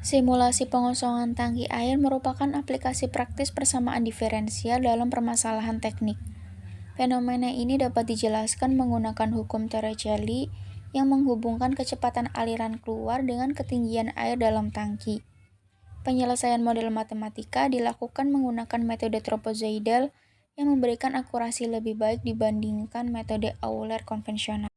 Simulasi pengosongan tangki air merupakan aplikasi praktis persamaan diferensial dalam permasalahan teknik. Fenomena ini dapat dijelaskan menggunakan hukum Torricelli yang menghubungkan kecepatan aliran keluar dengan ketinggian air dalam tangki. Penyelesaian model matematika dilakukan menggunakan metode tropozoidal yang memberikan akurasi lebih baik dibandingkan metode Euler konvensional.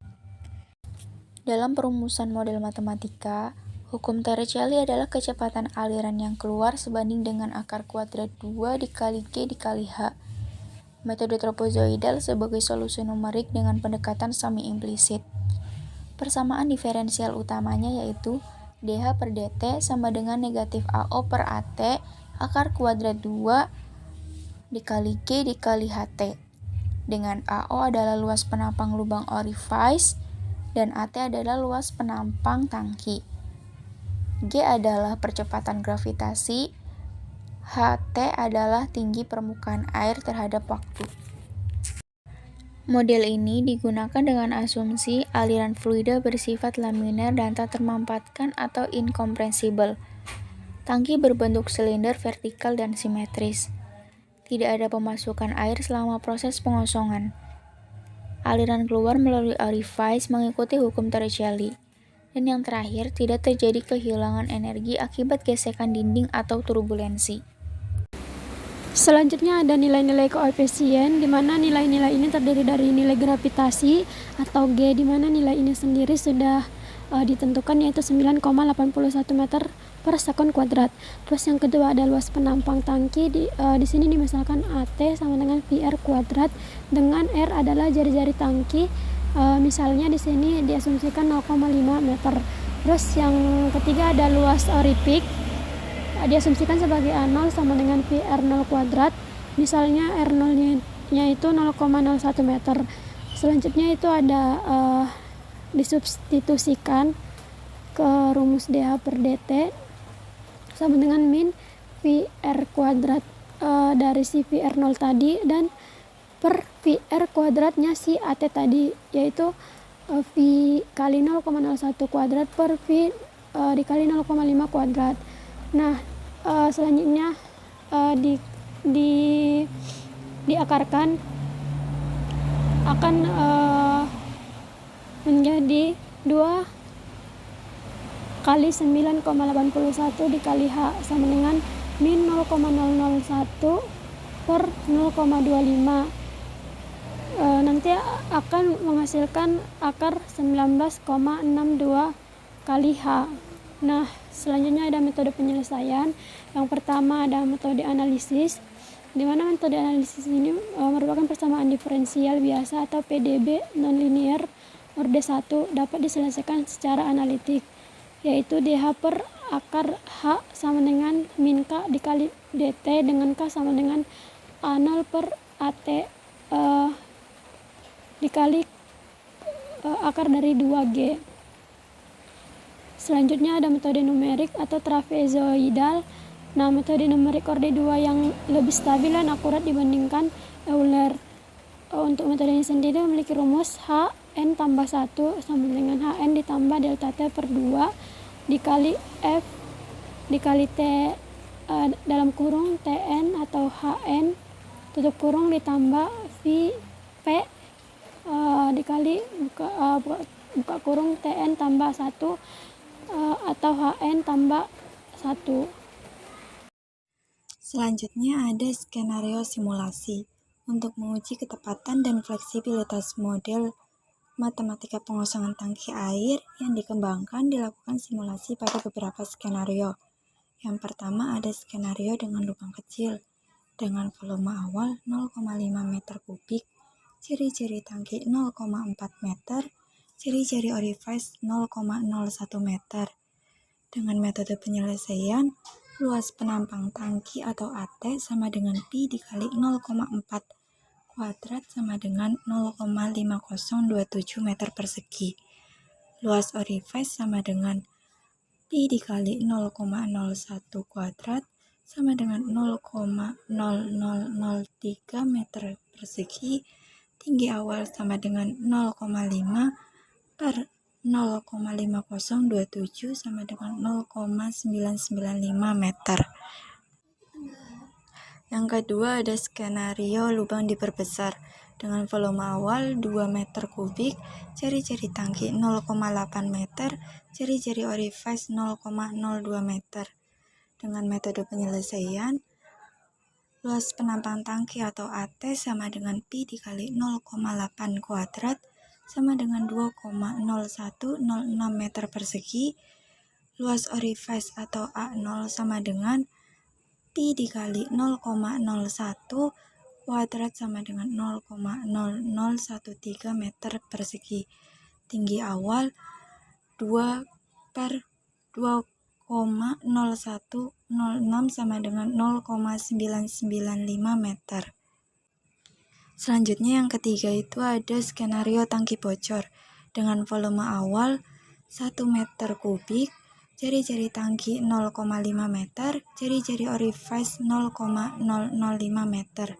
Dalam perumusan model matematika, hukum Torricelli adalah kecepatan aliran yang keluar sebanding dengan akar kuadrat 2 dikali G dikali H. Metode tropozoidal sebagai solusi numerik dengan pendekatan semi implisit. Persamaan diferensial utamanya yaitu dH per dt sama dengan negatif AO per AT akar kuadrat 2 dikali G dikali HT. Dengan AO adalah luas penampang lubang orifice dan AT adalah luas penampang tangki. G adalah percepatan gravitasi, HT adalah tinggi permukaan air terhadap waktu. Model ini digunakan dengan asumsi aliran fluida bersifat laminar dan tak termampatkan atau incompressible. Tangki berbentuk silinder vertikal dan simetris. Tidak ada pemasukan air selama proses pengosongan. Aliran keluar melalui orifice mengikuti hukum Torricelli. Dan yang terakhir, tidak terjadi kehilangan energi akibat gesekan dinding atau turbulensi. Selanjutnya ada nilai-nilai koefisien, di mana nilai-nilai ini terdiri dari nilai gravitasi atau G, di mana nilai ini sendiri sudah ditentukan yaitu 9,81 meter per sekon kuadrat. Terus yang kedua ada luas penampang tangki, di sini dimisalkan AT sama dengan PR kuadrat, dengan R adalah jari-jari tangki. Misalnya di sini diasumsikan 0,5 meter. Terus yang ketiga ada luas orifik, diasumsikan sebagai A0 sama dengan PR0 kuadrat. Misalnya R0-nya itu 0,01 meter. Selanjutnya itu ada disubstitusikan ke rumus dH per dt sama dengan min VR kuadrat dari si VR0 tadi dan per VR kuadratnya si AT tadi, yaitu V kali 0,01 kuadrat per V dikali 0,5 kuadrat. Nah, selanjutnya diakarkan akan menjadi 2 kali 9,81 dikali H sama dengan min 0,001 per 0,25. Nanti akan menghasilkan akar 19,62 kali H. Nah, selanjutnya ada metode penyelesaian. Yang pertama ada metode analisis, di mana metode analisis ini merupakan persamaan diferensial biasa atau PDB nonlinear orde 1 dapat diselesaikan secara analitik, yaitu dH per akar H sama dengan min K dikali dt dengan K sama dengan A0 per AT dikali akar dari 2G. Selanjutnya ada metode numerik atau trapezoidal. Nah, metode numerik orde 2 yang lebih stabil dan akurat dibandingkan Euler. Untuk metode ini sendiri memiliki rumus Hn tambah 1 sama dengan Hn ditambah delta T per 2 dikali F dikali T dalam kurung Tn atau Hn tutup kurung ditambah V P dikali buka kurung Tn tambah 1 atau Hn tambah 1. Selanjutnya ada skenario simulasi. Untuk menguji ketepatan dan fleksibilitas model matematika pengosongan tangki air yang dikembangkan, dilakukan simulasi pada beberapa skenario. Yang pertama ada skenario dengan lubang kecil, dengan volume awal 0,5 meter kubik, ciri-ciri tangki 0,4 meter, ciri-ciri orifice 0,01 meter. Dengan metode penyelesaian, luas penampang tangki atau AT sama dengan Pi dikali 0,4 kuadrat sama dengan 0,5027 meter persegi. Luas orifice sama dengan Pi dikali 0,01 kuadrat sama dengan 0,0003 meter persegi. Tinggi awal sama dengan 0,5 per 0,5027 sama dengan 0,995 meter. Yang kedua ada skenario lubang diperbesar. Dengan volume awal 2 meter kubik, jari-jari tangki 0,8 meter, jari-jari orifice 0,02 meter. Dengan metode penyelesaian, luas penampang tangki atau AT sama dengan Pi dikali 0,8 kuadrat sama dengan 2,0106 meter persegi. Luas orifice atau A0 sama dengan Pi dikali 0,01 kuadrat sama dengan 0,0013 meter persegi. Tinggi awal 2/2,0106 sama dengan 0,995 meter. Selanjutnya yang ketiga itu ada skenario tangki bocor. Dengan volume awal 1 meter kubik, jari-jari tangki 0,5 meter, jari-jari orifice 0,005 meter.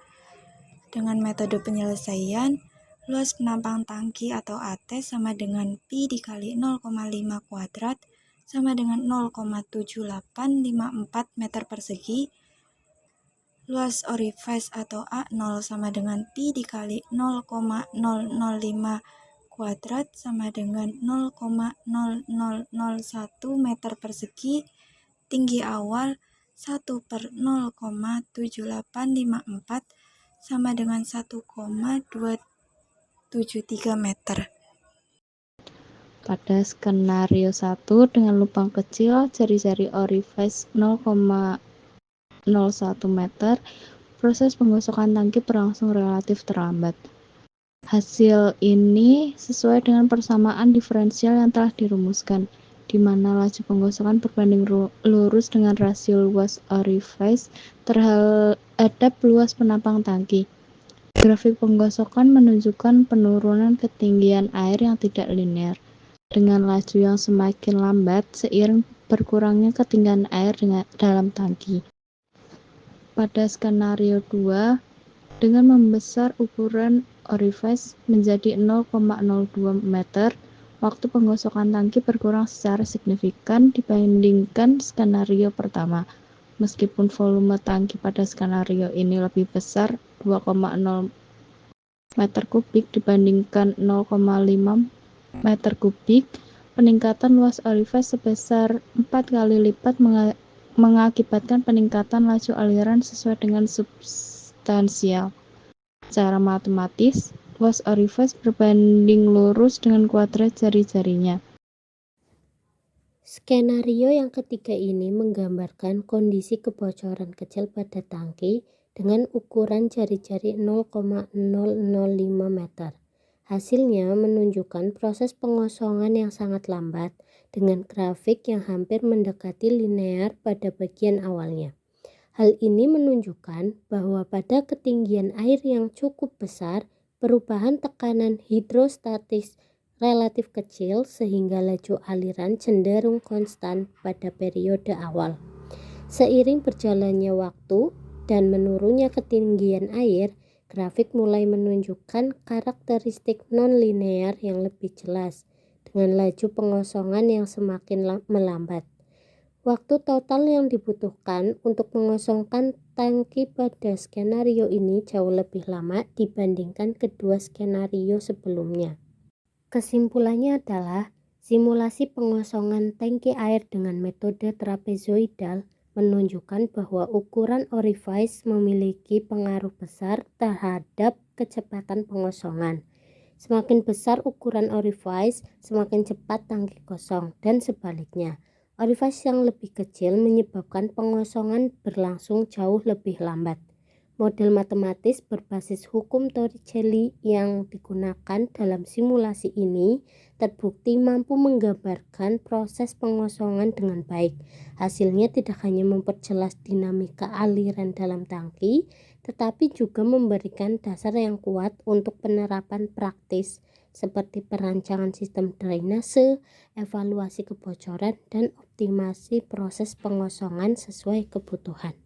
Dengan metode penyelesaian, luas penampang tangki atau AT sama dengan Pi dikali 0,5 kuadrat sama dengan 0,7854 meter persegi. Luas orifice atau A0 sama dengan Pi dikali 0,005 kuadrat sama dengan 0,0001 meter persegi. Tinggi awal 1/0,7854 sama dengan 1,273 meter. Pada skenario 1 dengan lubang kecil, jari-jari orifice 0,01 meter, proses penggosokan tangki berlangsung relatif terlambat. Hasil ini sesuai dengan persamaan diferensial yang telah dirumuskan, di mana laju penggosokan berbanding lurus dengan rasio luas orifice terhadap luas penampang tangki. Grafik penggosokan menunjukkan penurunan ketinggian air yang tidak linear, dengan laju yang semakin lambat seiring berkurangnya ketinggian air dalam tangki. Pada skenario 2, dengan membesar ukuran orifice menjadi 0,02 meter, waktu penggosokan tangki berkurang secara signifikan dibandingkan skenario pertama. Meskipun volume tangki pada skenario ini lebih besar 2,0 meter kubik dibandingkan 0,5 meter kubik, peningkatan luas orifice sebesar 4 kali lipat mengakibatkan peningkatan laju aliran sesuai dengan substansial. Secara matematis, luas orifice berbanding lurus dengan kuadrat jari-jarinya. Skenario yang ketiga ini menggambarkan kondisi kebocoran kecil pada tangki dengan ukuran jari-jari 0,005 meter. Hasilnya menunjukkan proses pengosongan yang sangat lambat dengan grafik yang hampir mendekati linear pada bagian awalnya. Hal ini menunjukkan bahwa pada ketinggian air yang cukup besar, perubahan tekanan hidrostatis relatif kecil sehingga laju aliran cenderung konstan pada periode awal. Seiring berjalannya waktu dan menurunnya ketinggian air, grafik mulai menunjukkan karakteristik non-linear yang lebih jelas, dengan laju pengosongan yang semakin melambat. Waktu total yang dibutuhkan untuk mengosongkan tangki pada skenario ini jauh lebih lama dibandingkan kedua skenario sebelumnya. Kesimpulannya adalah, simulasi pengosongan tangki air dengan metode trapezoidal menunjukkan bahwa ukuran orifice memiliki pengaruh besar terhadap kecepatan pengosongan. Semakin besar ukuran orifice, semakin cepat tangki kosong, dan sebaliknya. Orifice yang lebih kecil menyebabkan pengosongan berlangsung jauh lebih lambat. Model matematis berbasis hukum Torricelli yang digunakan dalam simulasi ini terbukti mampu menggambarkan proses pengosongan dengan baik. Hasilnya tidak hanya memperjelas dinamika aliran dalam tangki, tetapi juga memberikan dasar yang kuat untuk penerapan praktis seperti perancangan sistem drainase, evaluasi kebocoran, dan optimasi proses pengosongan sesuai kebutuhan.